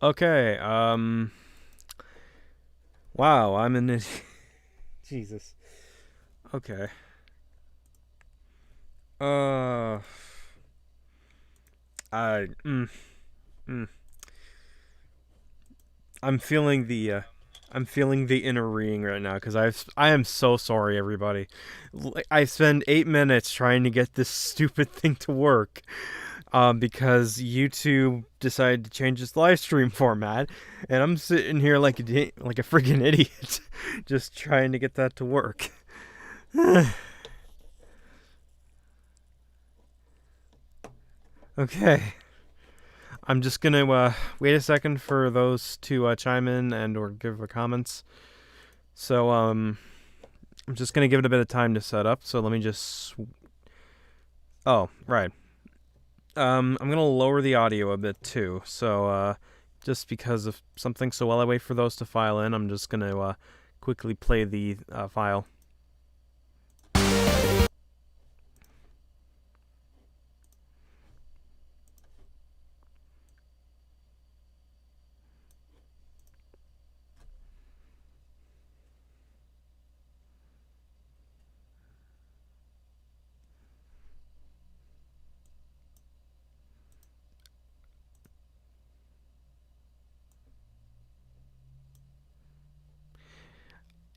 Okay, wow, I'm an idiot. Jesus. Okay. Uh, I, mm, mm. I'm feeling I'm feeling the inner ring right now because I am so sorry, everybody. I spend 8 minutes trying to get this stupid thing to work, because YouTube decided to change its live stream format, and I'm sitting here like like a freaking idiot, just trying to get that to work. Okay, I'm just gonna wait a second for those to chime in and or give their comments. So I'm just gonna give it a bit of time to set up. So let me just. Oh, right. I'm gonna lower the audio a bit too. So just because of something. So while I wait for those to file in, I'm just gonna quickly play the file.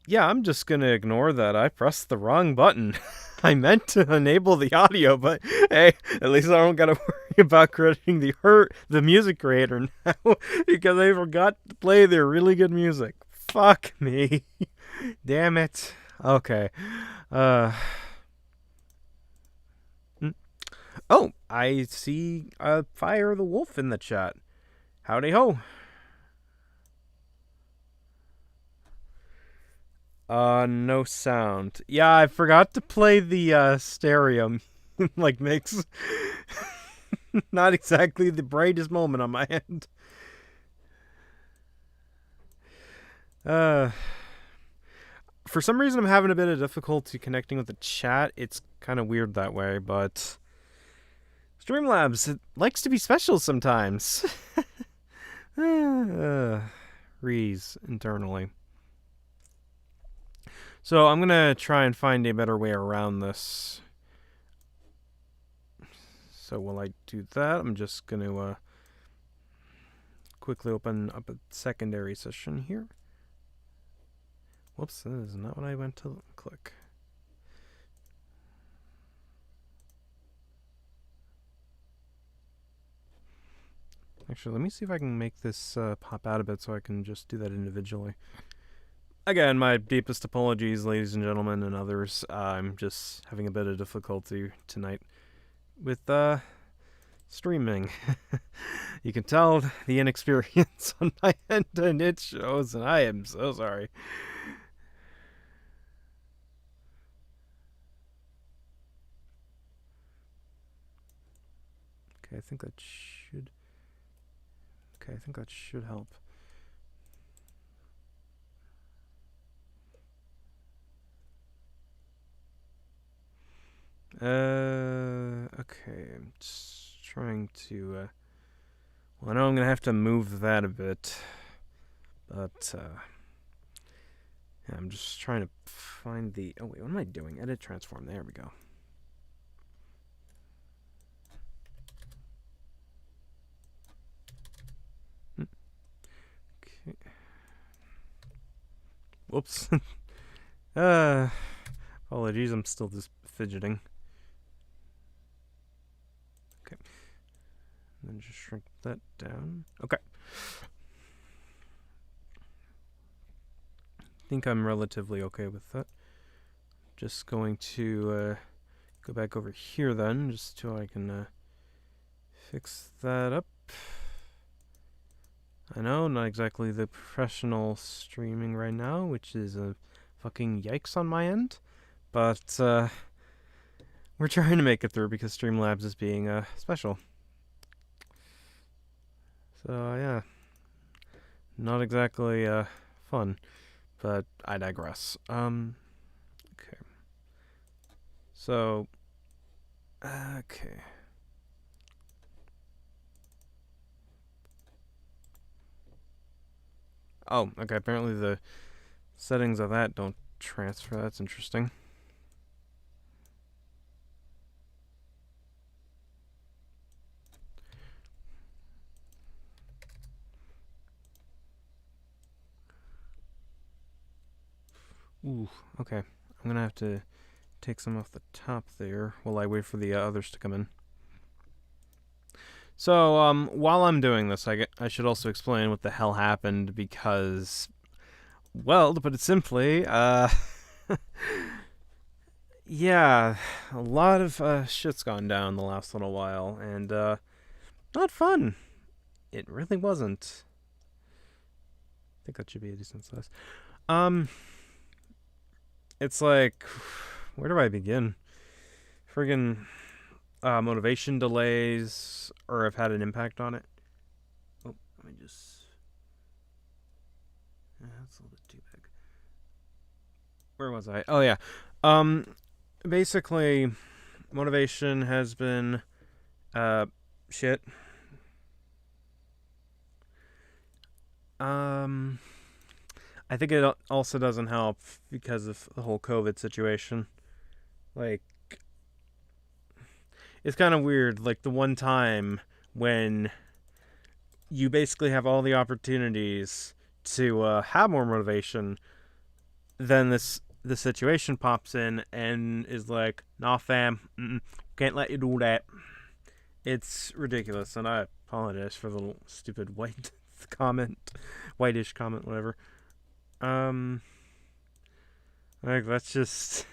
Yeah, I'm just gonna ignore that. I pressed the wrong button. I meant to enable the audio, but hey, at least I don't gotta worry about crediting the music creator now because I forgot to play their really good music. Fuck me. Damn it. Okay. Uh. Oh, I see Fire the Wolf in the chat. Howdy ho. No sound. Yeah, I forgot to play the stereo like mix. Not exactly the brightest moment on my end. Uh, for some reason, I'm having a bit of difficulty connecting with the chat. It's kind of weird that way, but Streamlabs, it likes to be special sometimes. Rees internally. So I'm gonna try and find a better way around this. So while I do that, I'm just gonna quickly open up a secondary session here. Whoops, that is not what I went to click. Actually, let me see if I can make this pop out a bit so I can just do that individually. Again, my deepest apologies, ladies and gentlemen, and others. I'm just having a bit of difficulty tonight with streaming. You can tell the inexperience on my end, and it shows, and I am so sorry. Okay, I think that should. Okay, I think that should help. Okay, I'm just trying to. Well, I know I'm gonna have to move that a bit, but yeah, I'm just trying to find the. Oh wait, what am I doing? Edit transform. There we go. Okay. Whoops. Apologies. I'm still just fidgeting. Okay. And then just shrink that down. Okay. I think I'm relatively okay with that. Just going to go back over here then, just so I can fix that up. I know, not exactly the professional streaming right now, which is a fucking yikes on my end. But we're trying to make it through because Streamlabs is being special. So yeah, not exactly fun, but I digress. Okay. So, okay. Oh, okay. Apparently the settings of that don't transfer. That's interesting. Ooh, okay. I'm gonna have to take some off the top there while I wait for the others to come in. So, while I'm doing this, I should also explain what the hell happened because, well, to put it simply, yeah, a lot of shit's gone down the last little while, and not fun. It really wasn't. I think that should be a decent size. Um, it's like, where do I begin? Friggin' motivation delays, or have had an impact on it. Oh, let me just. That's a little bit too big. Where was I? Oh yeah. Um, basically, motivation has been shit. Um, I think it also doesn't help because of the whole COVID situation. Like, it's kind of weird. Like the one time when you basically have all the opportunities to have more motivation, then the situation pops in and is like, "Nah, fam, can't let you do that." It's ridiculous, and I apologize for the little stupid white comment, whitish comment, whatever. Um, like that's just.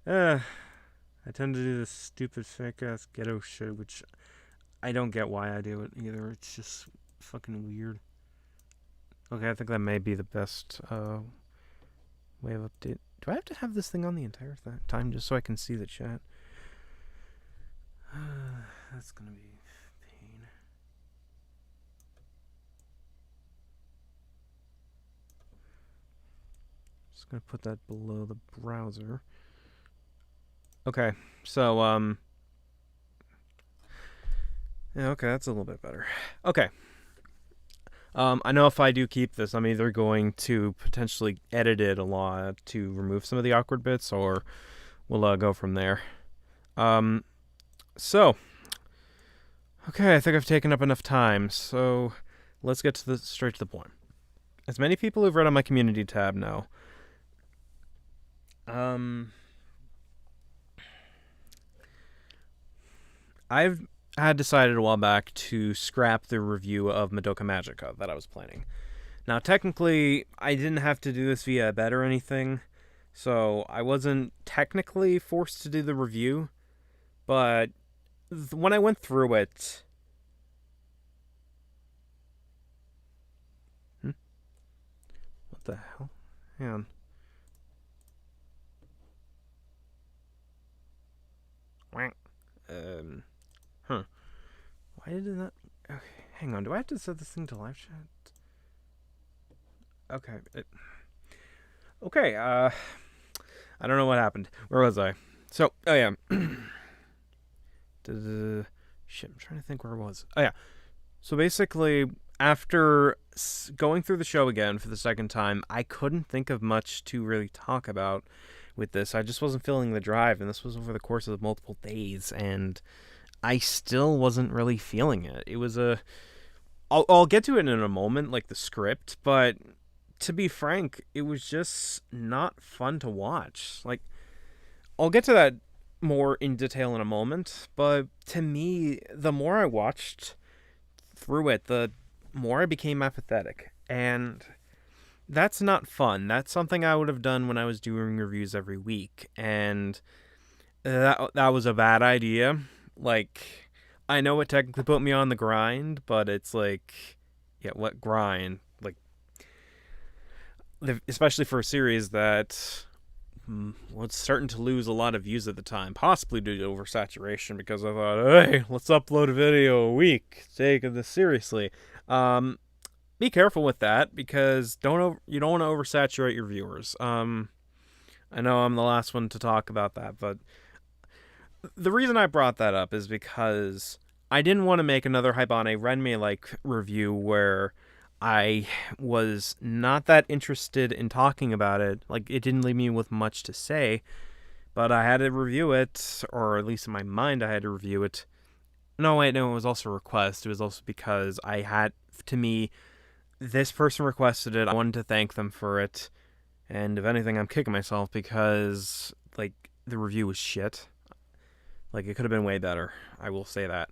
I tend to do this stupid fake ass ghetto shit, which I don't get why I do it either. It's just fucking weird. Okay, I think that may be the best way of update. Do I have to have this thing on the entire time just so I can see the chat? That's gonna be pain. Just gonna put that below the browser. Okay, so yeah, okay, that's a little bit better. Okay. I know if I do keep this, I'm either going to potentially edit it a lot to remove some of the awkward bits, or we'll go from there. So, okay, I think I've taken up enough time, so let's get to straight to the point. As many people who've read on my community tab know, I've had decided a while back to scrap the review of Madoka Magica that I was planning. Now, technically, I didn't have to do this via a bet or anything, so I wasn't technically forced to do the review, but when I went through it... What the hell? Hang on. Why did it not... Okay, hang on. Do I have to set this thing to live chat? Okay. Okay, I don't know what happened. Where was I? So, oh yeah. Shit, I'm trying to think where I was. Oh yeah. So basically, after going through the show again for the second time, I couldn't think of much to really talk about with this. I just wasn't feeling the drive, and this was over the course of multiple days, and I still wasn't really feeling it. It was a... I'll get to it in a moment, like the script, but to be frank, it was just not fun to watch. Like, I'll get to that more in detail in a moment, but to me, the more I watched through it, the more I became apathetic. And that's not fun. That's something I would have done when I was doing reviews every week. And that was a bad idea. Like, I know it technically put me on the grind, but it's like, yeah, what grind? Like, especially for a series that was starting to lose a lot of views at the time, possibly due to oversaturation, because I thought, hey, let's upload a video a week, taking this seriously. Be careful with that, because you don't want to oversaturate your viewers. I know I'm the last one to talk about that, but the reason I brought that up is because I didn't want to make another Haibane Renmei like review where I was not that interested in talking about it. Like, it didn't leave me with much to say, but I had to review it, or at least in my mind I had to review it. No, wait, no, it was also a request. It was also because to me, this person requested it. I wanted to thank them for it. And if anything, I'm kicking myself because, like, the review was shit. Like, it could have been way better. I will say that.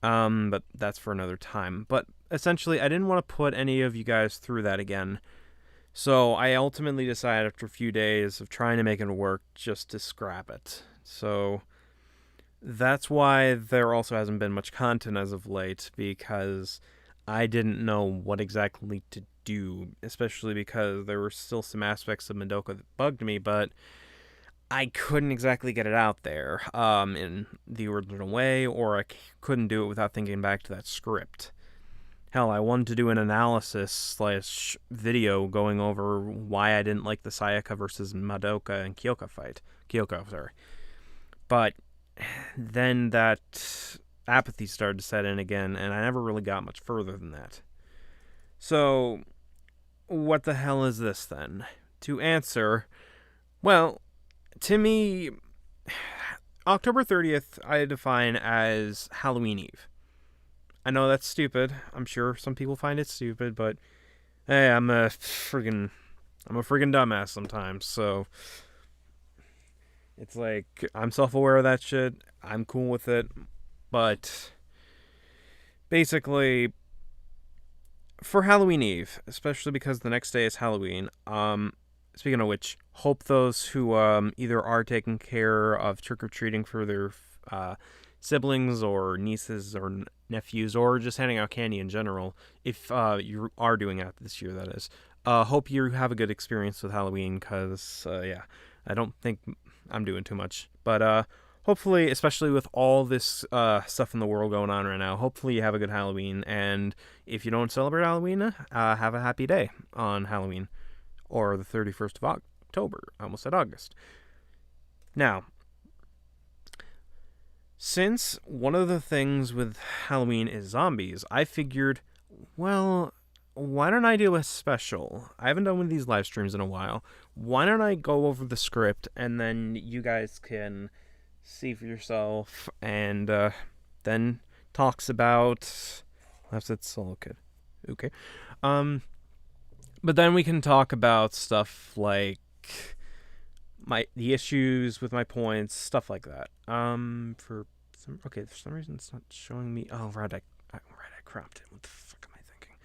But that's for another time. But essentially, I didn't want to put any of you guys through that again. So I ultimately decided after a few days of trying to make it work just to scrap it. So that's why there also hasn't been much content as of late, because I didn't know what exactly to do, especially because there were still some aspects of Madoka that bugged me, but I couldn't exactly get it out there in the original way, or I couldn't do it without thinking back to that script. Hell, I wanted to do an analysis/video going over why I didn't like the Sayaka versus Madoka and Kyoko fight. But then that apathy started to set in again, and I never really got much further than that. So, what the hell is this then? To answer, well, to me, October 30th I define as Halloween Eve. I know that's stupid. I'm sure some people find it stupid, but hey, I'm a friggin' dumbass sometimes, so it's like, I'm self-aware of that shit. I'm cool with it, but basically, for Halloween Eve, especially because the next day is Halloween, speaking of which, hope those who either are taking care of trick-or-treating for their siblings or nieces or nephews, or just handing out candy in general, if you are doing that this year, that is. Hope you have a good experience with Halloween, because, yeah, I don't think I'm doing too much. But hopefully, especially with all this stuff in the world going on right now, hopefully you have a good Halloween, and if you don't celebrate Halloween, have a happy day on Halloween, or the 31st of October. I almost said August. Now, since one of the things with Halloween is zombies, I figured, well, why don't I do a special? I haven't done one of these live streams in a while. Why don't I go over the script, and then you guys can see for yourself, and then talks about... I've said solo kid. Okay. But then we can talk about stuff like the issues with my points, stuff like that. For some reason it's not showing me. Oh, right, I cropped it. What the fuck am I thinking?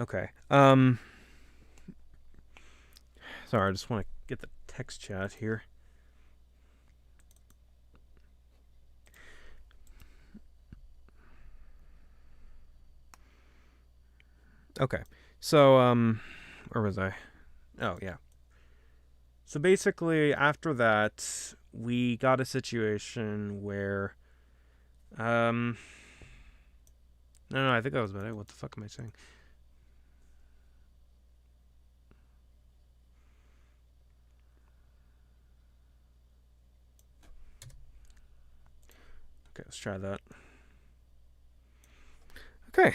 Okay. Sorry, I just want to get the text chat here. Okay. So, where was I? Oh, yeah. So basically, after that, we got a situation where, no, I think that was about it. What the fuck am I saying? Okay, let's try that. Okay.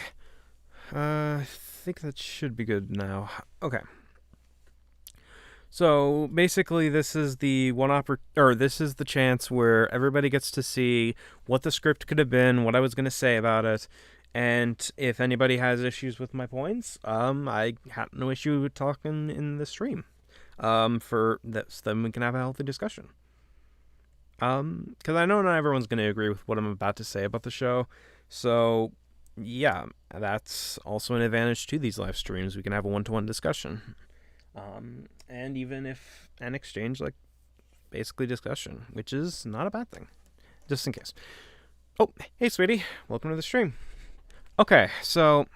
I think that should be good now. Okay. So basically, this is the this is the chance where everybody gets to see what the script could have been, what I was going to say about it, and if anybody has issues with my points, I have no issue with talking in the stream. For this, then we can have a healthy discussion. Because I know not everyone's going to agree with what I'm about to say about the show, so yeah, that's also an advantage to these live streams. We can have a one-to-one discussion. And even if an exchange, like, basically discussion, which is not a bad thing, just in case. Oh, hey, sweetie. Welcome to the stream. Okay, so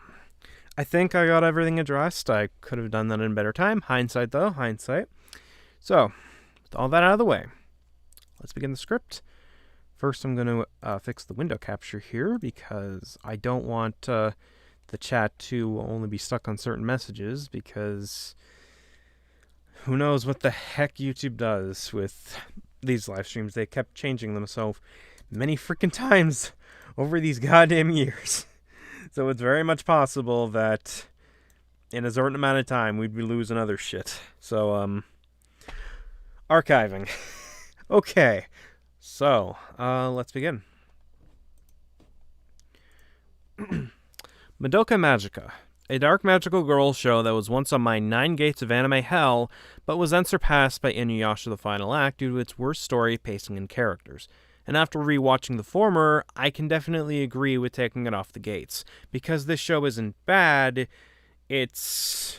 I think I got everything addressed. I could have done that in a better time. Hindsight, though. Hindsight. So, with all that out of the way, let's begin the script. First, I'm going to fix the window capture here, because I don't want the chat to only be stuck on certain messages, because who knows what the heck YouTube does with these live streams. They kept changing them so many freaking times over these goddamn years. So it's very much possible that in a certain amount of time we'd be losing other shit. So, archiving. Okay. So, let's begin. Madoka Magica. A dark magical girl show that was once on my 9 gates of anime hell, but was then surpassed by Inuyasha the Final Act due to its worst story, pacing, and characters. And after rewatching the former, I can definitely agree with taking it off the gates. Because this show isn't bad, it's...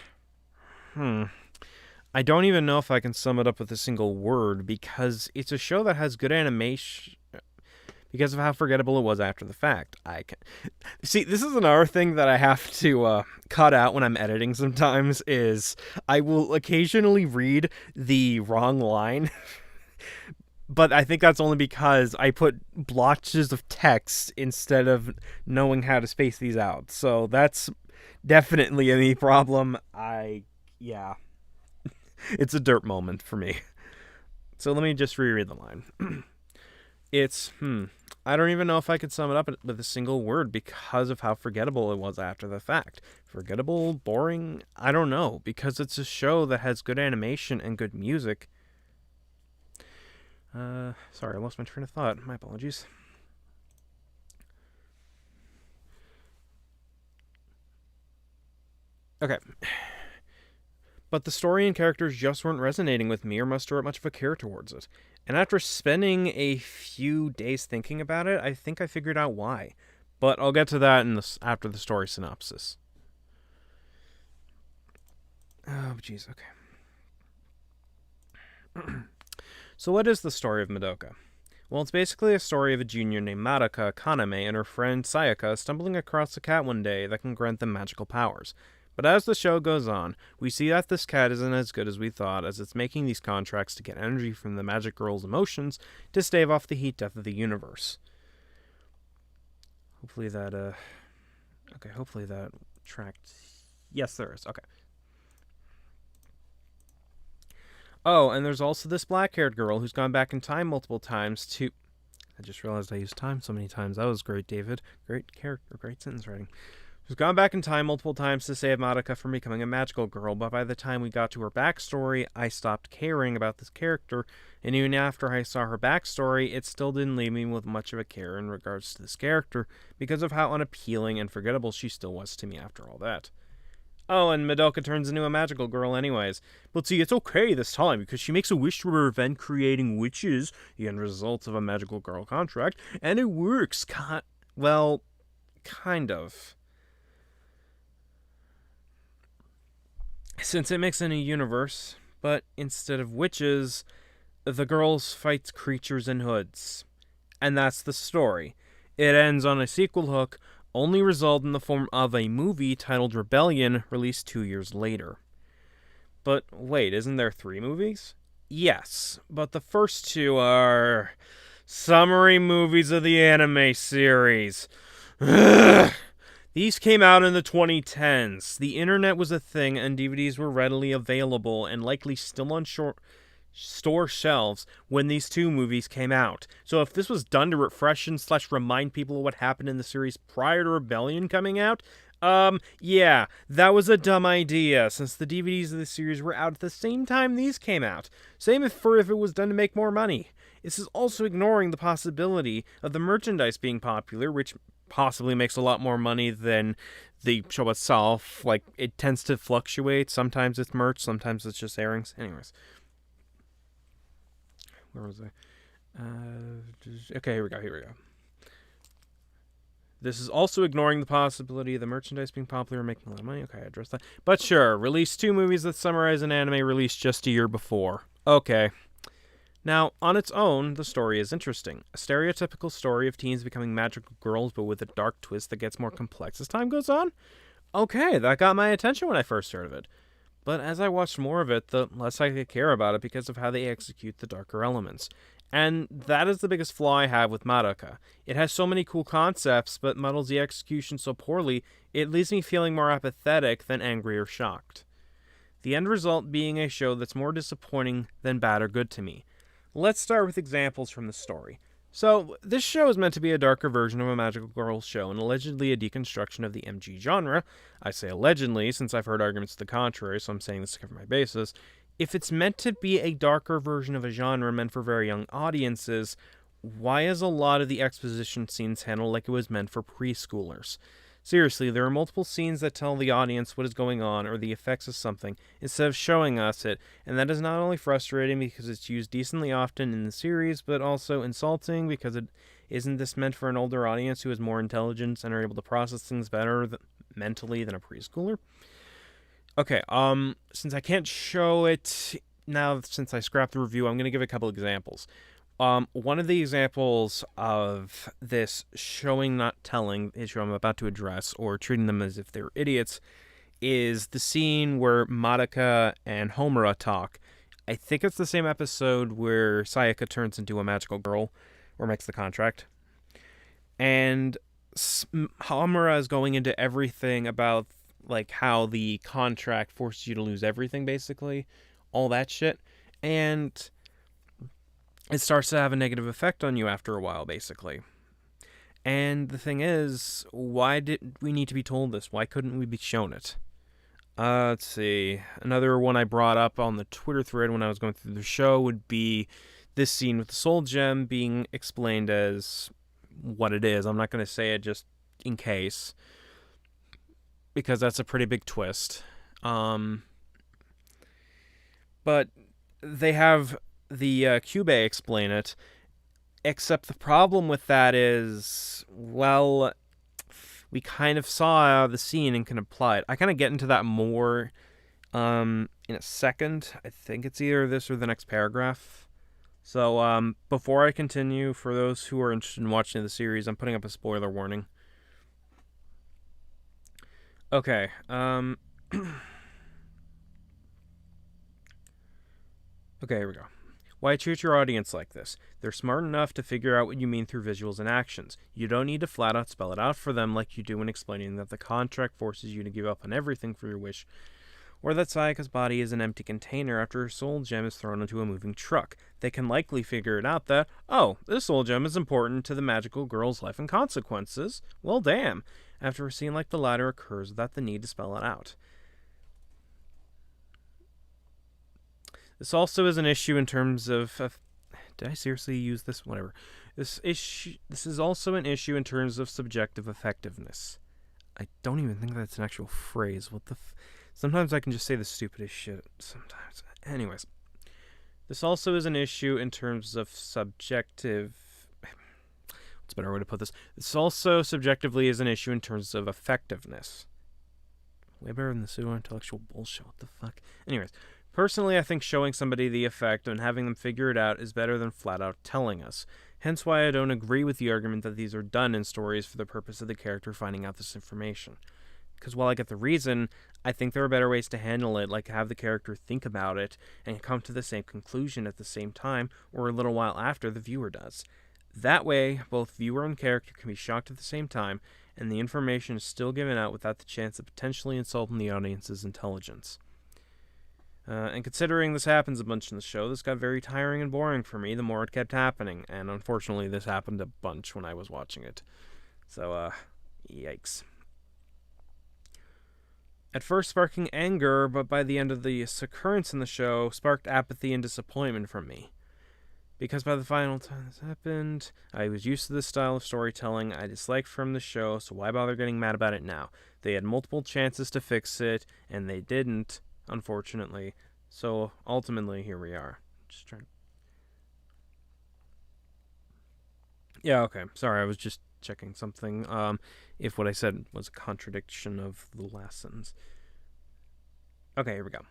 I don't even know if I can sum it up with a single word, because it's a show that has good animation... because of how forgettable it was after the fact. I can see, this is another thing that I have to cut out when I'm editing sometimes, is I will occasionally read the wrong line. But I think that's only because I put blotches of text instead of knowing how to space these out. So that's definitely a problem. Yeah. It's a dirt moment for me. So let me just reread the line. It's, I don't even know if I could sum it up with a single word because of how forgettable it was after the fact. Forgettable, boring, I don't know, because it's a show that has good animation and good music. Sorry, I lost my train of thought. My apologies. Okay. But the story and characters just weren't resonating with me or muster much of a care towards it. And after spending a few days thinking about it, I think I figured out why. But I'll get to that after the story synopsis. Oh, jeez, okay. So what is the story of Madoka? Well, it's basically a story of a junior named Madoka Kaname and her friend Sayaka stumbling across a cat one day that can grant them magical powers. But as the show goes on, we see that this cat isn't as good as we thought, as it's making these contracts to get energy from the magic girl's emotions to stave off the heat death of the universe. Hopefully that, hopefully that tracked... Yes, there is. Okay. Oh, and there's also this black-haired girl who's gone back in time multiple times to... I just realized I used time so many times. That was great, David. Great character, great sentence writing. Who's gone back in time multiple times to save Madoka from becoming a magical girl, but by the time we got to her backstory, I stopped caring about this character, and even after I saw her backstory, it still didn't leave me with much of a care in regards to this character, because of how unappealing and forgettable she still was to me after all that. Oh, and Madoka turns into a magical girl anyways. But see, it's okay this time, because she makes a wish to prevent creating witches, the end result of a magical girl contract, and it works, kind of. Since it makes a new universe, but instead of witches, the girls fight creatures in hoods. And that's the story. It ends on a sequel hook, only resolved in the form of a movie titled Rebellion, released 2 years later. But wait, isn't there 3 movies? Yes, but the first 2 are summary movies of the anime series. Ugh. These came out in the 2010s. The internet was a thing, and DVDs were readily available and likely still on store shelves when these 2 movies came out. So if this was done to refresh and / remind people of what happened in the series prior to Rebellion coming out, yeah, that was a dumb idea, since the DVDs of the series were out at the same time these came out. Same if it was done to make more money. This is also ignoring the possibility of the merchandise being popular, which possibly makes a lot more money than the show itself. Like, it tends to fluctuate. Sometimes it's merch, sometimes it's just airings. Anyways. Where was I? Okay, here we go. This is also ignoring the possibility of the merchandise being popular and making a lot of money. Okay, I addressed that. But sure, release 2 movies that summarize an anime released just a year before. Okay. Now, on its own, the story is interesting. A stereotypical story of teens becoming magical girls, but with a dark twist that gets more complex as time goes on? Okay, that got my attention when I first heard of it. But as I watched more of it, the less I could care about it because of how they execute the darker elements. And that is the biggest flaw I have with Madoka. It has so many cool concepts, but muddles the execution so poorly, it leaves me feeling more apathetic than angry or shocked. The end result being a show that's more disappointing than bad or good to me. Let's start with examples from the story. So, this show is meant to be a darker version of a magical girl show and allegedly a deconstruction of the MG genre. I say allegedly since I've heard arguments to the contrary, so I'm saying this to cover my bases. If it's meant to be a darker version of a genre meant for very young audiences, why is a lot of the exposition scenes handled like it was meant for preschoolers? Seriously, there are multiple scenes that tell the audience what is going on or the effects of something instead of showing us it, and that is not only frustrating because it's used decently often in the series, but also insulting because it isn't this meant for an older audience who has more intelligence and are able to process things better mentally than a preschooler? Okay, since I can't show it now, since I scrapped the review, I'm going to give a couple examples. One of the examples of this showing not telling issue I'm about to address, or treating them as if they were idiots, is the scene where Madoka and Homura talk. I think it's the same episode where Sayaka turns into a magical girl, or makes the contract. And Homura is going into everything about like how the contract forces you to lose everything, basically. All that shit. And it starts to have a negative effect on you after a while, basically. And the thing is, why did we need to be told this? Why couldn't we be shown it? Let's see. Another one I brought up on the Twitter thread when I was going through the show would be this scene with the soul gem being explained as what it is. I'm not going to say it just in case, because that's a pretty big twist. But they have the Kyubey explain it, except the problem with that is, well, we kind of saw the scene and can apply it. I kind of get into that more in a second. I think it's either this or the next paragraph. So before I continue, for those who are interested in watching the series, I'm putting up a spoiler warning. Okay. Okay, here we go. Why treat your audience like this? They're smart enough to figure out what you mean through visuals and actions. You don't need to flat out spell it out for them like you do when explaining that the contract forces you to give up on everything for your wish, or that Sayaka's body is an empty container after her soul gem is thrown into a moving truck. They can likely figure it out that, oh, this soul gem is important to the magical girl's life and consequences. Well, damn. After a scene like the latter occurs without the need to spell it out. This also is an issue in terms of did I seriously use this? Whatever. This is also an issue in terms of subjective effectiveness. I don't even think that's an actual phrase. What the sometimes I can just say the stupidest shit sometimes. Anyways, this also is an issue in terms of subjective. What's a better way to put this? This also subjectively is an issue in terms of effectiveness. Way better than the pseudo-intellectual bullshit. What the fuck? Anyways, personally, I think showing somebody the effect and having them figure it out is better than flat-out telling us. Hence why I don't agree with the argument that these are done in stories for the purpose of the character finding out this information. Because while I get the reason, I think there are better ways to handle it, like have the character think about it and come to the same conclusion at the same time or a little while after the viewer does. That way, both viewer and character can be shocked at the same time, and the information is still given out without the chance of potentially insulting the audience's intelligence. And considering this happens a bunch in the show, this got very tiring and boring for me the more it kept happening, and unfortunately this happened a bunch when I was watching it. So, yikes. At first sparking anger, but by the end of the occurrence in the show, sparked apathy and disappointment from me. Because by the final time this happened, I was used to this style of storytelling I disliked from the show, so why bother getting mad about it now? They had multiple chances to fix it, and they didn't, unfortunately. So ultimately, here we are. Just trying. Yeah, okay. Sorry, I was just checking something. If what I said was a contradiction of the last sentence. Okay, here we go.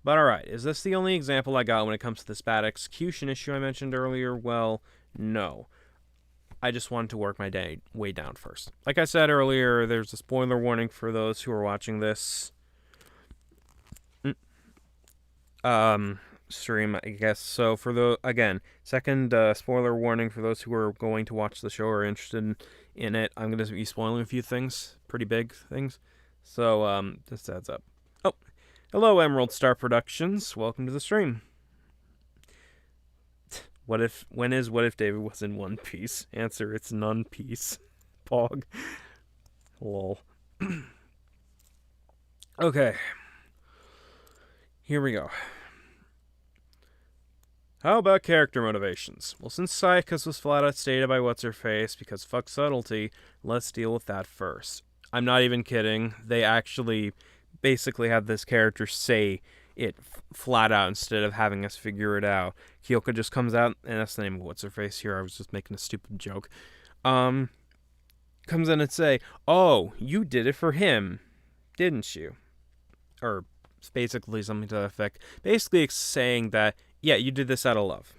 But alright, is this the only example I got when it comes to this bad execution issue I mentioned earlier? Well, no. I just wanted to work my day way down first. Like I said earlier, there's a spoiler warning for those who are watching this stream, I guess. So for the, again, second spoiler warning for those who are going to watch the show or are interested in it. I'm going to be spoiling a few things, pretty big things. So just adds up. Oh, hello Emerald Star Productions. Welcome to the stream. When is What If David was in One Piece? Answer, it's None Piece. Pog. Lol. Okay. Here we go. How about character motivations? Well, since Sayaka's was flat out stated by What's-Her-Face, because fuck subtlety, let's deal with that first. I'm not even kidding. They actually basically had this character say it flat out instead of having us figure it out. Kyoko just comes out, and that's the name of What's-Her-Face here. I was just making a stupid joke. Comes in and say, oh, you did it for him, didn't you? Or basically something to that effect. Basically saying that, yeah, you did this out of love.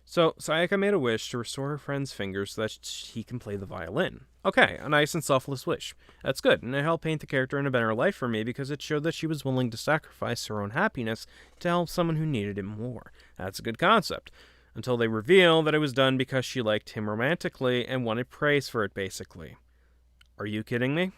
So, Sayaka made a wish to restore her friend's fingers so that he can play the violin. Okay, a nice and selfless wish. That's good, and it helped paint the character in a better light for me because it showed that she was willing to sacrifice her own happiness to help someone who needed it more. That's a good concept. Until they reveal that it was done because she liked him romantically and wanted praise for it, basically. Are you kidding me?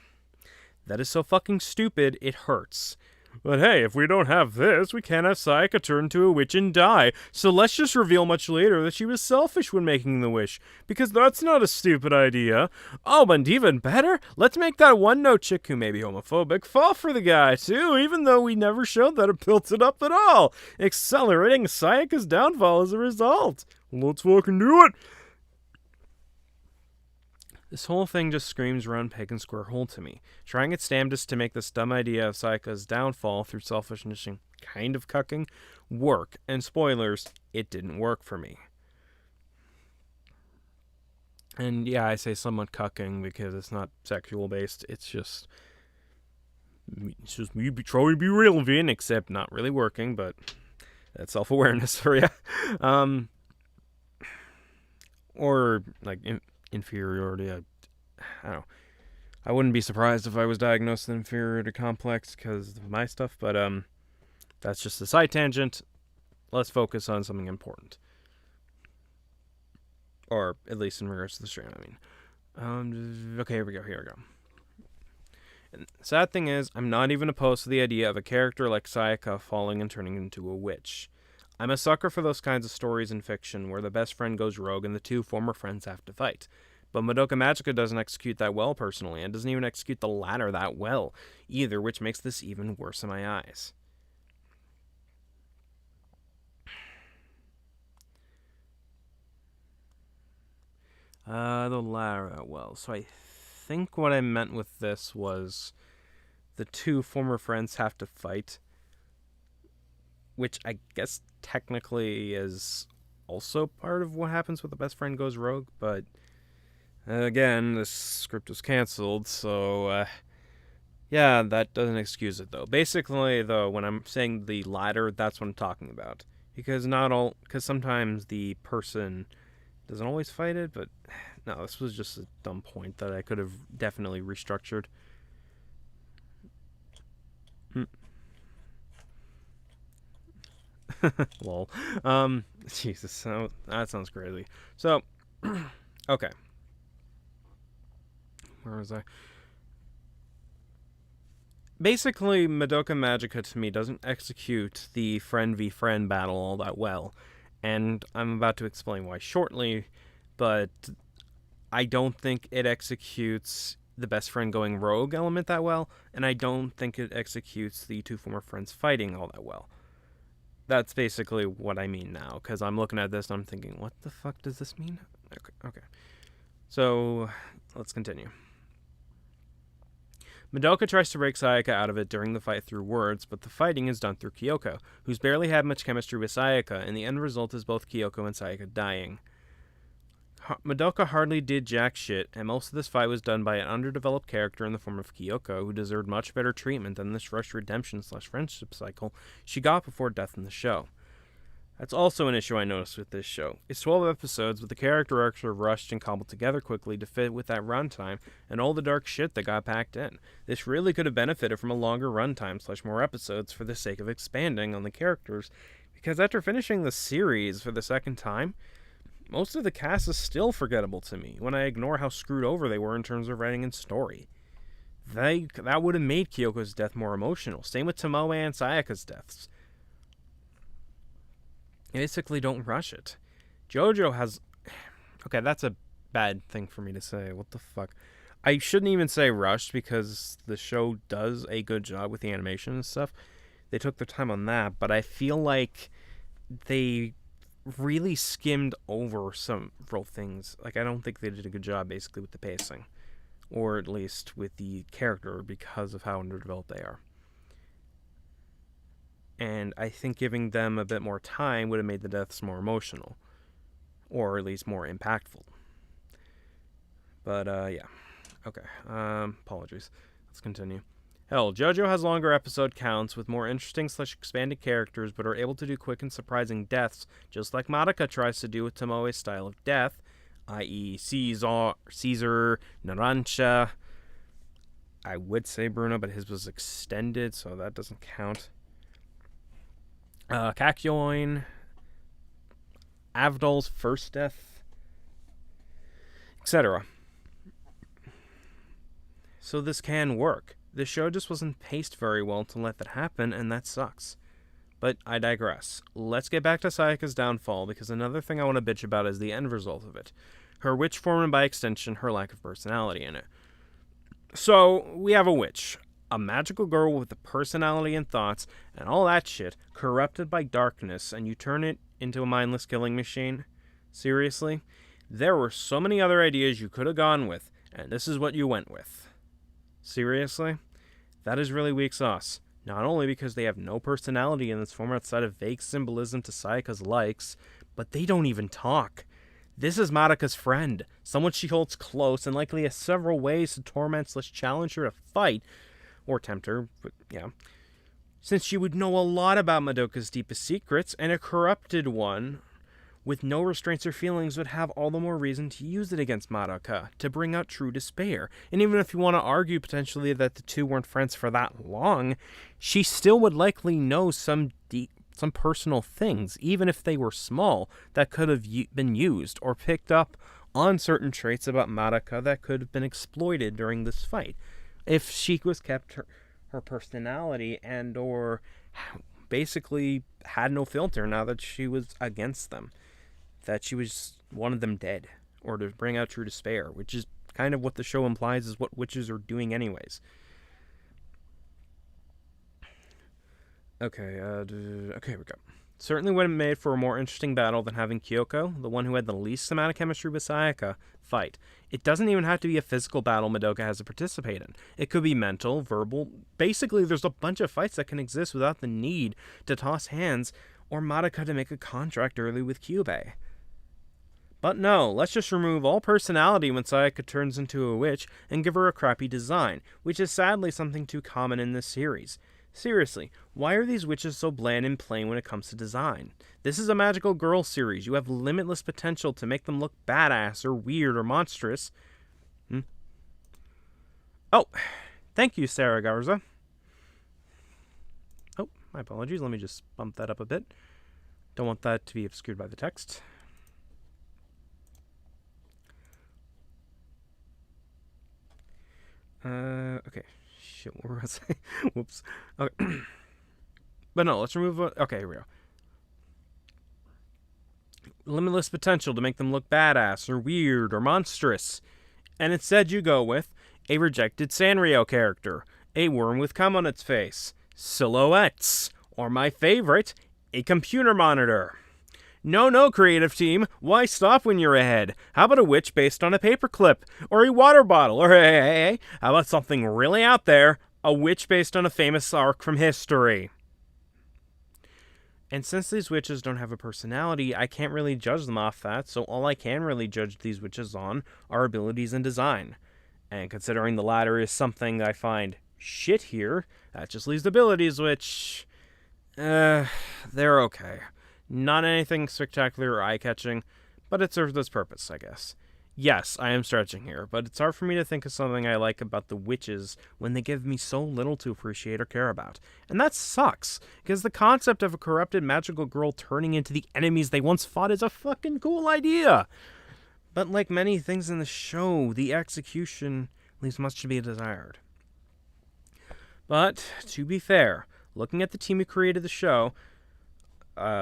That is so fucking stupid, it hurts. But hey, if we don't have this, we can't have Sayaka turn into a witch and die. So let's just reveal much later that she was selfish when making the wish. Because that's not a stupid idea. Oh, but even better, let's make that one-note chick who may be homophobic fall for the guy, too, even though we never showed that it built it up at all. Accelerating Sayaka's downfall as a result. Let's fucking do it! This whole thing just screams round peg and square hole to me. Trying its damnedest to make this dumb idea of Sayaka's downfall through selfishness and kind of cucking work. And spoilers, it didn't work for me. And yeah, I say somewhat cucking because it's not sexual based. It's just me trying to be relevant, except not really working, but that's self-awareness for you. Or like inferiority. I don't know. I wouldn't be surprised if I was diagnosed with inferiority complex because of my stuff, but that's just a side tangent. Let's focus on something important. Or at least in regards to the stream, I mean. Okay, here we go. And the sad thing is, I'm not even opposed to the idea of a character like Sayaka falling and turning into a witch. I'm a sucker for those kinds of stories in fiction where the best friend goes rogue and the two former friends have to fight. But Madoka Magica doesn't execute that well personally, and doesn't even execute the latter that well either, which makes this even worse in my eyes. The latter that well. So I think what I meant with this was the two former friends have to fight, which I guess technically is also part of what happens when the best friend goes rogue, but again, this script was canceled, so yeah, that doesn't excuse it though. Basically, though, when I'm saying the latter, that's what I'm talking about. Because sometimes the person doesn't always fight it, but no, this was just a dumb point that I could have definitely restructured. Lol. Jesus, that sounds crazy. So, okay. Where was I? Basically, Madoka Magica to me doesn't execute the friend v friend battle all that well. And I'm about to explain why shortly, but I don't think it executes the best friend going rogue element that well, and I don't think it executes the two former friends fighting all that well. That's basically what I mean now, because I'm looking at this and I'm thinking, what the fuck does this mean? Okay. So, let's continue. Madoka tries to break Sayaka out of it during the fight through words, but the fighting is done through Kyoko, who's barely had much chemistry with Sayaka, and the end result is both Kyoko and Sayaka dying. Madoka hardly did jack shit, and most of this fight was done by an underdeveloped character in the form of Kyoko, who deserved much better treatment than this rushed redemption/friendship cycle she got before death in the show. That's also an issue I noticed with this show. It's 12 episodes, but the character arcs are rushed and cobbled together quickly to fit with that runtime and all the dark shit that got packed in. This really could have benefited from a longer runtime/more episodes for the sake of expanding on the characters, because after finishing the series for the second time, most of the cast is still forgettable to me when I ignore how screwed over they were in terms of writing and story. That would have made Kyoko's death more emotional. Same with Tomoe and Sayaka's deaths. Basically, don't rush it. JoJo has... Okay, that's a bad thing for me to say. What the fuck? I shouldn't even say rushed because the show does a good job with the animation and stuff. They took their time on that, but I feel like they really skimmed over several things. Like, I don't think they did a good job, basically, with the pacing. Or at least with the character because of how underdeveloped they are. And I think giving them a bit more time would have made the deaths more emotional. Or at least more impactful. But, yeah. Okay. Apologies. Let's continue. Hell, JoJo has longer episode counts with more interesting / expanded characters, but are able to do quick and surprising deaths, just like Madoka tries to do with Tomoe's style of death, i.e. Caesar, Narancia. I would say Bruno, but his was extended, so that doesn't count. Kakyoin, Avdol's first death, etc. So this can work. The show just wasn't paced very well to let that happen, and that sucks. But I digress. Let's get back to Sayaka's downfall, because another thing I want to bitch about is the end result of it. Her witch form, and by extension, her lack of personality in it. So, we have a witch. A magical girl with a personality and thoughts, and all that shit, corrupted by darkness, and you turn it into a mindless killing machine? Seriously? There were so many other ideas you could have gone with, and this is what you went with. Seriously? That is really weak sauce. Not only because they have no personality in this form outside of vague symbolism to Sayaka's likes, but they don't even talk. This is Madoka's friend, someone she holds close and likely has several ways to torment / challenge her to fight, or tempt her, but yeah. Since she would know a lot about Madoka's deepest secrets, and a corrupted one with no restraints or feelings would have all the more reason to use it against Madoka, to bring out true despair. And even if you want to argue potentially that the two weren't friends for that long, she still would likely know some personal things, even if they were small, that could have been used, or picked up on certain traits about Madoka that could have been exploited during this fight. If she was kept her personality and or basically had no filter now that she was against them. That she was wanted them dead, or to bring out true despair, which is kind of what the show implies is what witches are doing anyways. Okay, here we go. Certainly would have made for a more interesting battle than having Kyoko, the one who had the least amount of chemistry with Sayaka, fight. It doesn't even have to be a physical battle Madoka has to participate in. It could be mental, verbal. Basically, there's a bunch of fights that can exist without the need to toss hands or Madoka to make a contract early with Kyubei. But no, let's just remove all personality when Sayaka turns into a witch and give her a crappy design, which is sadly something too common in this series. Seriously, why are these witches so bland and plain when it comes to design? This is a magical girl series. You have limitless potential to make them look badass or weird or monstrous. Oh, thank you, Sarah Garza. Oh, my apologies. Let me just bump that up a bit. Don't want that to be obscured by the text. Okay. Shit, what were I saying? Whoops. Okay. But no, let's remove... Okay, here we go. Limitless potential to make them look badass or weird or monstrous. And instead you go with a rejected Sanrio character. A worm with cum on its face. Silhouettes. Or my favorite, a computer monitor. No, creative team. Why stop when you're ahead? How about a witch based on a paperclip? Or a water bottle? Or hey, how about something really out there? A witch based on a famous arc from history. And since these witches don't have a personality, I can't really judge them off that, so all I can really judge these witches on are abilities and design. And considering the latter is something I find shit here, that just leaves abilities which... they're okay. Not anything spectacular or eye-catching, but it serves its purpose, I guess. Yes, I am stretching here, but it's hard for me to think of something I like about the witches when they give me so little to appreciate or care about. And that sucks, because the concept of a corrupted magical girl turning into the enemies they once fought is a fucking cool idea. But like many things in the show, the execution leaves much to be desired. But, to be fair, looking at the team who created the show,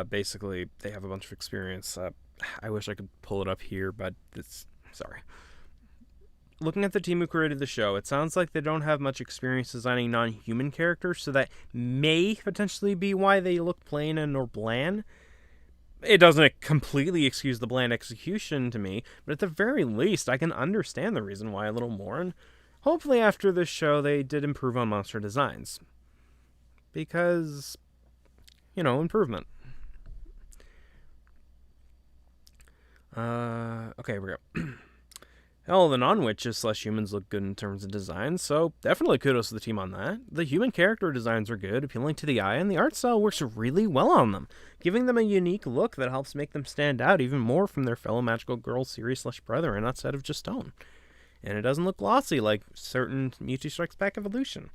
basically, they have a bunch of experience. I wish I could pull it up here, but it's sorry. Looking at the team who created the show, it sounds like they don't have much experience designing non-human characters, so that may potentially be why they look plain and or bland. It doesn't completely excuse the bland execution to me, but at the very least, I can understand the reason why a little more, and hopefully after this show they did improve on monster designs. Because, improvement. Okay, here we go. Hell, the non-witches / humans look good in terms of design, so definitely kudos to the team on that. The human character designs are good, appealing to the eye, and the art style works really well on them, giving them a unique look that helps make them stand out even more from their fellow magical girl series / brethren outside of just stone. And it doesn't look glossy like certain Mewtwo Strikes Back Evolution.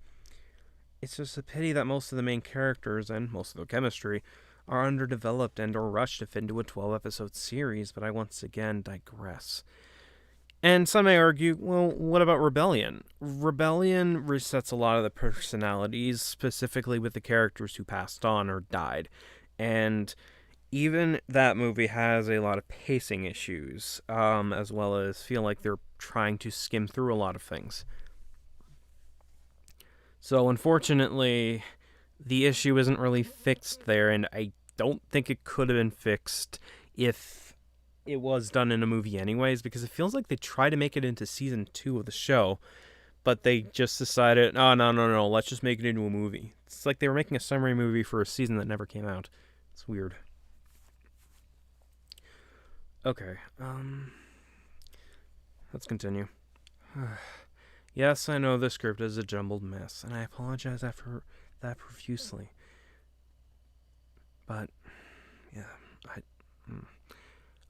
It's just a pity that most of the main characters and most of their chemistry are underdeveloped and or rushed to fit into a 12-episode series, but I once again digress. And some may argue, well, what about Rebellion? Rebellion resets a lot of the personalities, specifically with the characters who passed on or died. And even that movie has a lot of pacing issues, as well as feel like they're trying to skim through a lot of things. So unfortunately, the issue isn't really fixed there, and I don't think it could have been fixed if it was done in a movie anyways, because it feels like they tried to make it into season 2 of the show, but they just decided, oh, no, let's just make it into a movie. It's like they were making a summary movie for a season that never came out. It's weird. Okay, let's continue. Yes, I know the script is a jumbled mess, and I apologize for that profusely. But, yeah,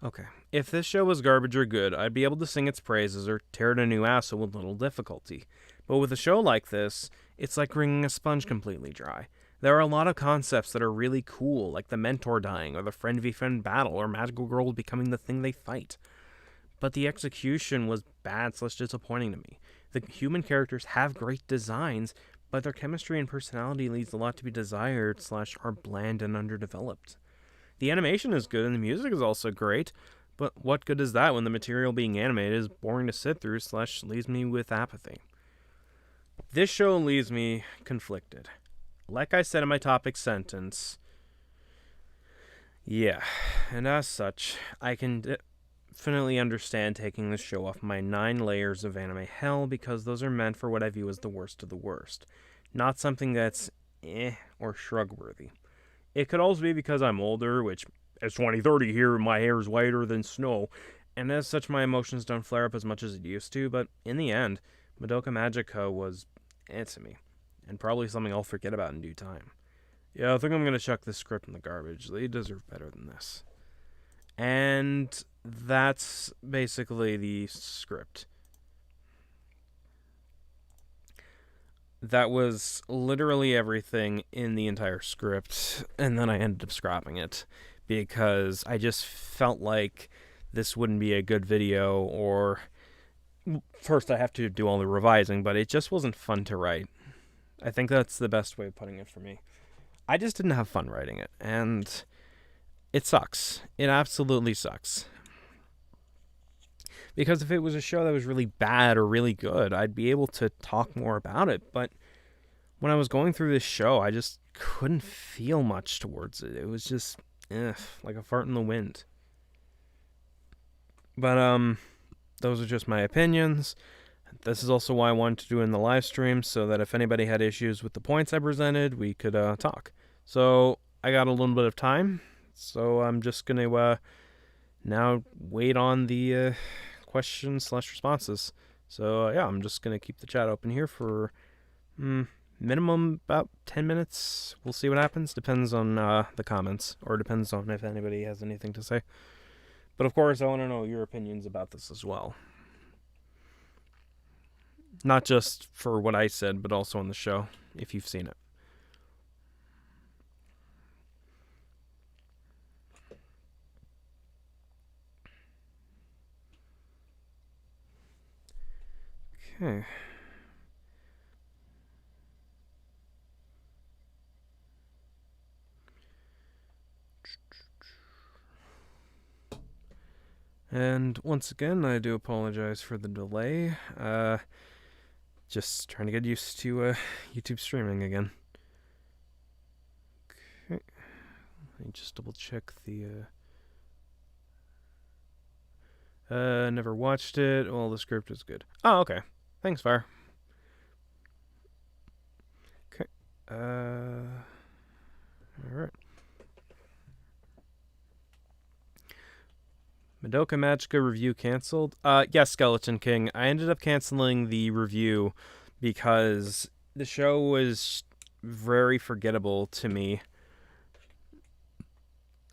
Okay, if this show was garbage or good, I'd be able to sing its praises or tear it a new asshole with little difficulty. But with a show like this, it's like wringing a sponge completely dry. There are a lot of concepts that are really cool, like the mentor dying, or the friend v friend battle, or magical girl becoming the thing they fight. But the execution was bad / disappointing to me. The human characters have great designs, but their chemistry and personality leaves a lot to be desired / are bland and underdeveloped. The animation is good and the music is also great, but what good is that when the material being animated is boring to sit through / leaves me with apathy? This show leaves me conflicted. Like I said in my topic sentence, yeah, and as such, I can definitely understand taking this show off my 9 layers of anime hell, because those are meant for what I view as the worst of the worst, not something that's or shrug-worthy. It could also be because I'm older, which it's 2030 here, my hair is whiter than snow, and as such my emotions don't flare up as much as it used to, but in the end, Madoka Magica was to me, and probably something I'll forget about in due time. Yeah, I think I'm going to chuck this script in the garbage. They deserve better than this. And that's basically the script. That was literally everything in the entire script, and then I ended up scrapping it because I just felt like this wouldn't be a good video, or first I have to do all the revising, but it just wasn't fun to write. I think that's the best way of putting it for me. I just didn't have fun writing it, and it sucks. It absolutely sucks. Because if it was a show that was really bad or really good, I'd be able to talk more about it. But when I was going through this show, I just couldn't feel much towards it. It was just, like a fart in the wind. But, those are just my opinions. This is also why I wanted to do it in the live stream, so that if anybody had issues with the points I presented, we could talk. So I got a little bit of time, so I'm just going to now wait on the questions / responses. So yeah, I'm just going to keep the chat open here for minimum about 10 minutes. We'll see what happens. Depends on the comments, or depends on if anybody has anything to say. But of course, I want to know your opinions about this as well. Not just for what I said, but also on the show, if you've seen it. Okay. And once again, I do apologize for the delay. Just trying to get used to YouTube streaming again. Okay. Let me just double check the... never watched it. Well, the script is good. Oh, okay. Thanks, Fire. Okay. Alright. Madoka Magica review canceled. Yes, Skeleton King. I ended up canceling the review because the show was very forgettable to me.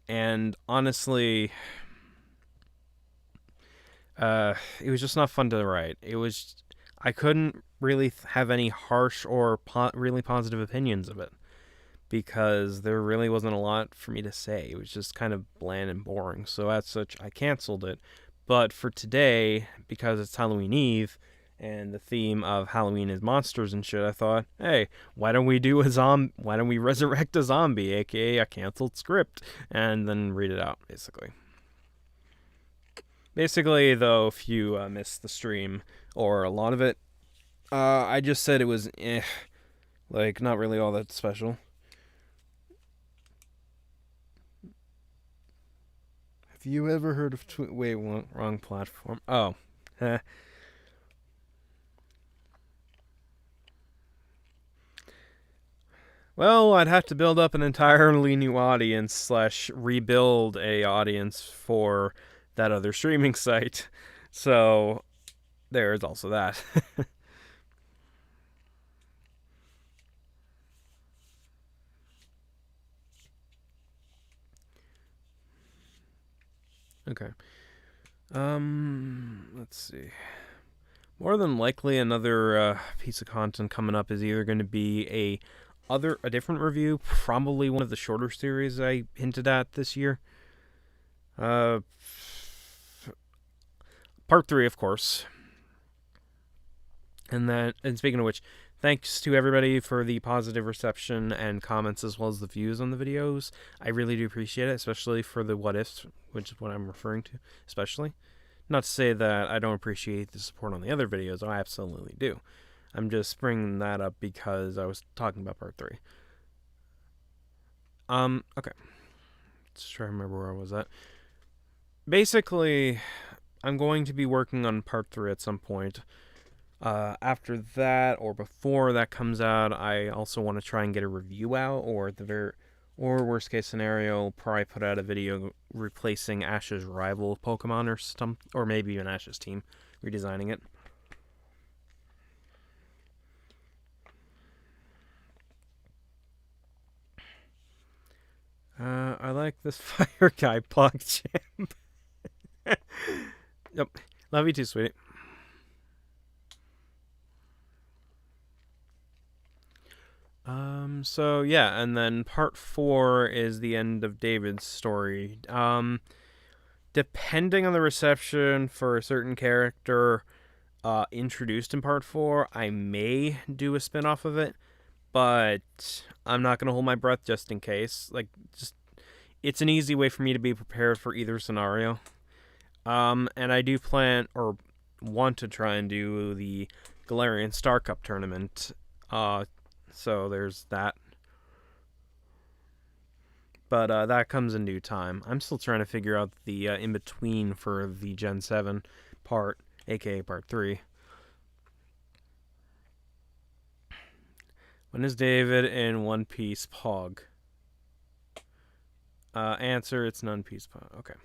And honestly, it was just not fun to write. I couldn't really have any harsh or really positive opinions of it because there really wasn't a lot for me to say. It was just kind of bland and boring. So as such, I canceled it. But for today, because it's Halloween Eve and the theme of Halloween is monsters and shit, I thought, hey, why don't we resurrect a zombie, aka a canceled script, and then read it out, basically. Basically, though, if you missed the stream, or a lot of it, I just said it was not really all that special. Have you ever heard of wait, wrong platform. Oh. Well, I'd have to build up an entirely new audience / rebuild a audience for that other streaming site. So, there's also that. Okay. Let's see. More than likely, another piece of content coming up is either going to be a different review, probably one of the shorter series I hinted at this year. Part 3, of course. And speaking of which, thanks to everybody for the positive reception and comments as well as the views on the videos. I really do appreciate it, especially for the what ifs, which is what I'm referring to, especially. Not to say that I don't appreciate the support on the other videos. I absolutely do. I'm just bringing that up because I was talking about part 3. Okay. Let's try to remember where I was at. Basically, I'm going to be working on part 3 at some point. After that, or before that comes out, I also want to try and get a review out, or worst case scenario, probably put out a video replacing Ash's rival Pokemon or maybe even Ash's team, redesigning it. I like this fire guy PogChamp. Yep. Love you too, sweetie. So yeah, and then part 4 is the end of David's story. Depending on the reception for a certain character introduced in part 4, I may do a spin-off of it, but I'm not going to hold my breath just in case. It's an easy way for me to be prepared for either scenario. And I do plan, or want to try and do the Galarian Star Cup tournament. So there's that. But that comes in due time. I'm still trying to figure out the in-between for the Gen 7 part, aka part 3. When is David in One Piece Pog? Answer, it's One Piece Pog. Okay.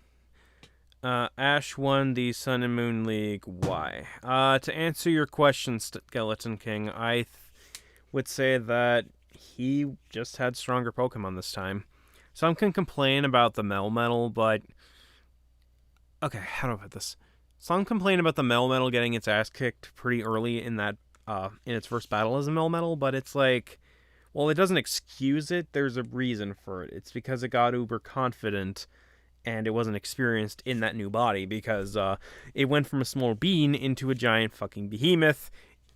Ash won the Sun and Moon League. Why? To answer your question, Skeleton King, I would say that he just had stronger Pokemon this time. Some can complain about the Melmetal, but... Okay, how do I put this? Some complain about the Melmetal getting its ass kicked pretty early in that, in its first battle as a Melmetal, but it's like... Well, it doesn't excuse it, there's a reason for it. It's because it got uber confident, and it wasn't experienced in that new body, because it went from a small bean into a giant fucking behemoth.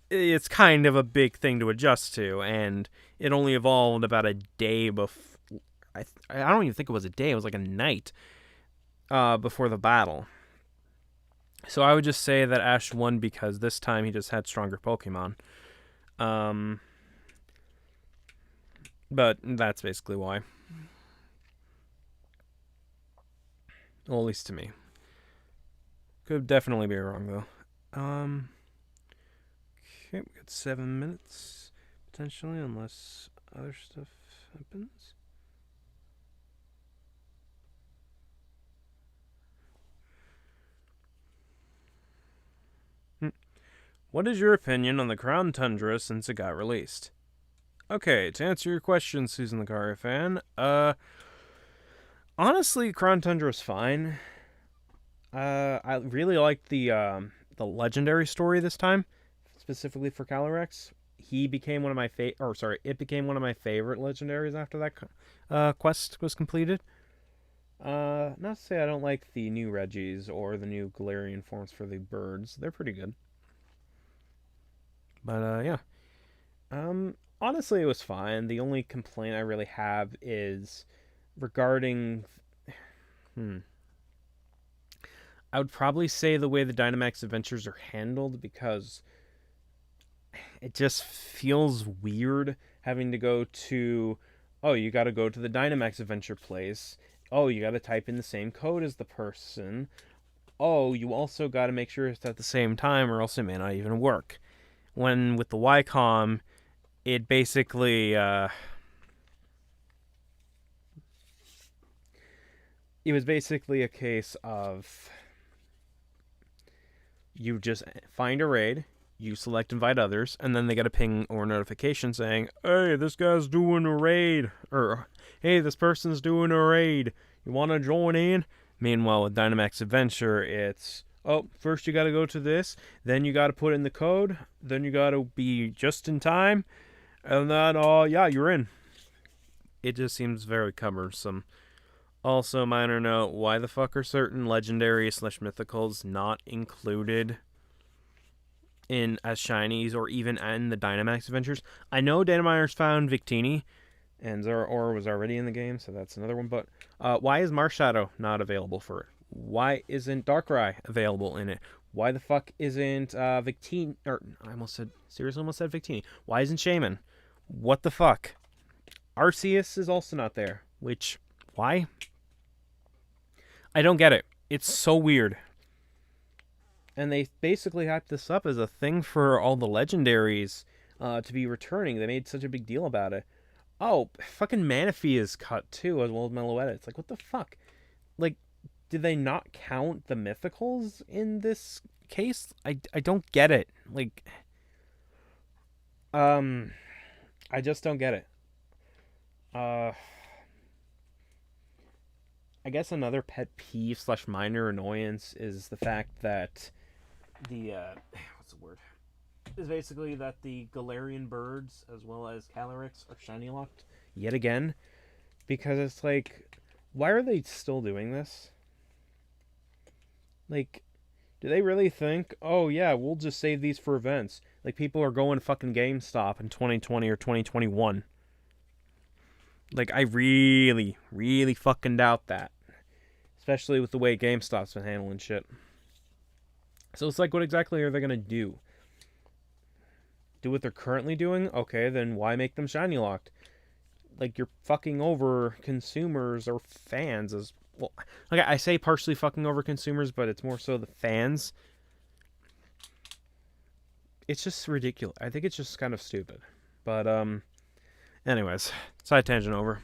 It's kind of a big thing to adjust to, and it only evolved about a day I don't even think it was a day. It was like a night before the battle. So I would just say that Ash won because this time he just had stronger Pokemon. But that's basically why. Well, at least to me. Could definitely be wrong, though. Okay, we got 7 minutes, potentially, unless other stuff happens. What is your opinion on the Crown Tundra since it got released? Okay, to answer your question, Susan the Car fan, honestly, Crown Tundra is fine. I really liked the legendary story this time, specifically for Calyrex. He became one of my it became one of my favorite legendaries after that quest was completed. Not to say I don't like the new Regis or the new Galarian forms for the birds. They're pretty good. But yeah. Honestly, it was fine. The only complaint I really have is regarding I would probably say the way the Dynamax adventures are handled, because it just feels weird having to go to, oh, you got to go to the Dynamax adventure place. Oh, you got to type in the same code as the person. Oh, you also got to make sure it's at the same time or else it may not even work. When with the Wycom, it basically it was basically a case of you just find a raid, you select invite others, and then they get a ping or notification saying, hey, this guy's doing a raid, or hey, this person's doing a raid, you want to join in? Meanwhile, with Dynamax Adventure, it's, oh, first you got to go to this, then you got to put in the code, then you got to be just in time, and then, yeah, you're in. It just seems very cumbersome. Also, minor note, why the fuck are certain legendary / mythicals not included in as shinies or even in the Dynamax adventures? I know Dynameyer's found Victini, and Zeraora was already in the game, so that's another one, but why is Marshadow not available for it? Why isn't Darkrai available in it? Why the fuck isn't Victini, or I almost said Victini. Why isn't Shaman? What the fuck? Arceus is also not there, which, why? I don't get it. It's so weird. And they basically hyped this up as a thing for all the legendaries to be returning. They made such a big deal about it. Oh, fucking Manaphy is cut too, as well as Meloetta. It's like, what the fuck? Like, did they not count the mythicals in this case? I don't get it. Like, I just don't get it. I guess another pet peeve / minor annoyance is the fact that the what's the word? Is basically that the Galarian birds as well as Calyrex are shiny locked yet again, because it's like, why are they still doing this? Like, do they really think, oh yeah, we'll just save these for events? Like, people are going to fucking GameStop in 2020 or 2021. Like, I really, really fucking doubt that. Especially with the way GameStop's been handling shit. So it's like, what exactly are they going to do? Do what they're currently doing? Okay, then why make them shiny locked? Like, you're fucking over consumers or fans as well. Like, I say partially fucking over consumers, but it's more so the fans. It's just ridiculous. I think it's just kind of stupid. But, anyways, side tangent over.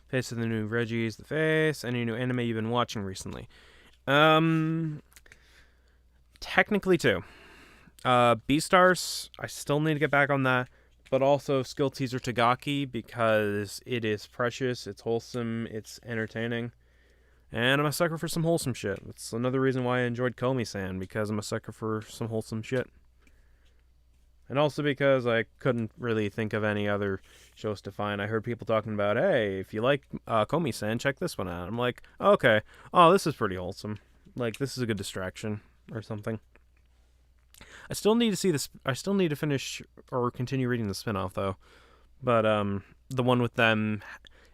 Face of the new Regis, the face. Any new anime you've been watching recently? Technically two. Beastars, I still need to get back on that. But also Skill Teaser Tagaki, because it is precious, it's wholesome, it's entertaining. And I'm a sucker for some wholesome shit. That's another reason why I enjoyed Komi-san, because I'm a sucker for some wholesome shit. And also because I couldn't really think of any other shows to find. I heard people talking about, hey, if you like Komi-san, check this one out. I'm like, okay. Oh, this is pretty wholesome. Like, this is a good distraction or something. I still need to see this. I still need to finish or continue reading the spinoff though. But the one with them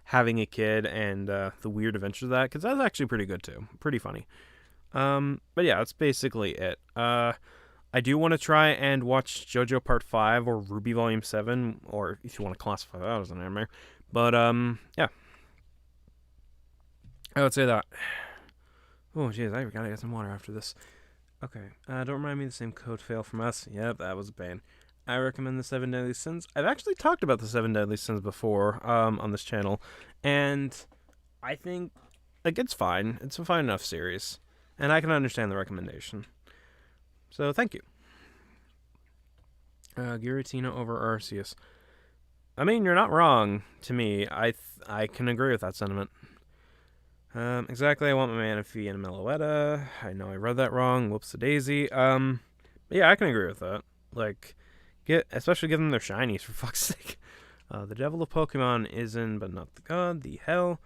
having a kid and the weird adventures of that, because that's actually pretty good too, pretty funny. But yeah, that's basically it. I do want to try and watch JoJo Part 5 or Ruby Volume 7, or if you want to classify that as an anime. But yeah, I would say that. Oh jeez, I gotta get some water after this. Okay, don't remind me of the same code fail from us. Yep, that was a pain. I recommend the 7 Deadly Sins. I've actually talked about the 7 Deadly Sins before on this channel, and I think like it's fine. It's a fine enough series, and I can understand the recommendation. So thank you. Giratina over Arceus. I mean, you're not wrong to me. I can agree with that sentiment. Exactly, I want my Manaphy and a Meloetta. I know I read that wrong. Whoops-a-daisy. But yeah, I can agree with that. Like, especially give them their shinies, for fuck's sake. The devil of Pokemon is in, but not the god. The hell.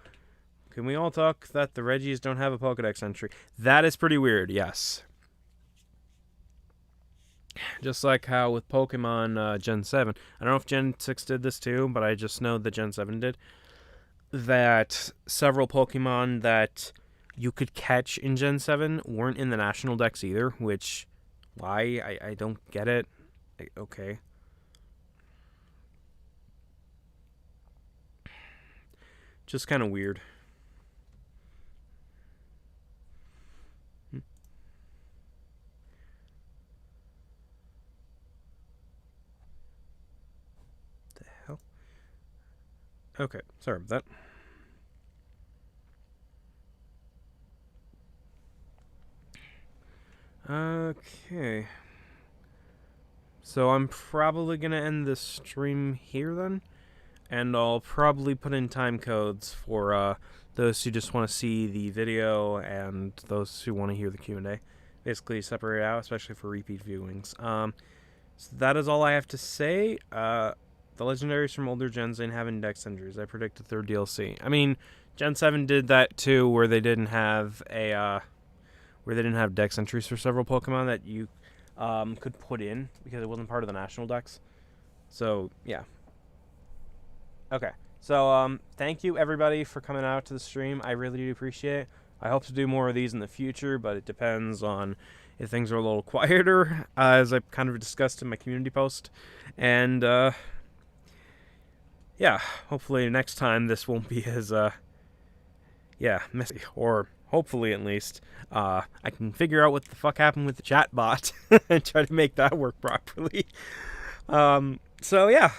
Can we all talk that the Reggies don't have a Pokedex entry? That is pretty weird, yes. Just like how with Pokemon Gen 7. I don't know if Gen 6 did this too, but I just know that Gen 7 did. That several Pokemon that you could catch in Gen 7 weren't in the National Dex either, which, why? I don't get it. Okay. Just kind of weird. The hell? Okay, sorry about that. Okay. So I'm probably going to end this stream here then. And I'll probably put in time codes for those who just want to see the video and those who want to hear the Q&A. Basically separate out, especially for repeat viewings. So that is all I have to say. The legendaries from older gens ain't having dex injuries. I predict a third DLC. I mean, Gen 7 did that too, where they didn't have dex entries for several Pokemon that you could put in because it wasn't part of the national dex. So yeah. Okay. So thank you everybody for coming out to the stream. I really do appreciate it. I hope to do more of these in the future, but it depends on if things are a little quieter, as I kind of discussed in my community post. And yeah, hopefully next time this won't be as messy, or hopefully at least I can figure out what the fuck happened with the chat bot and try to make that work properly. So yeah.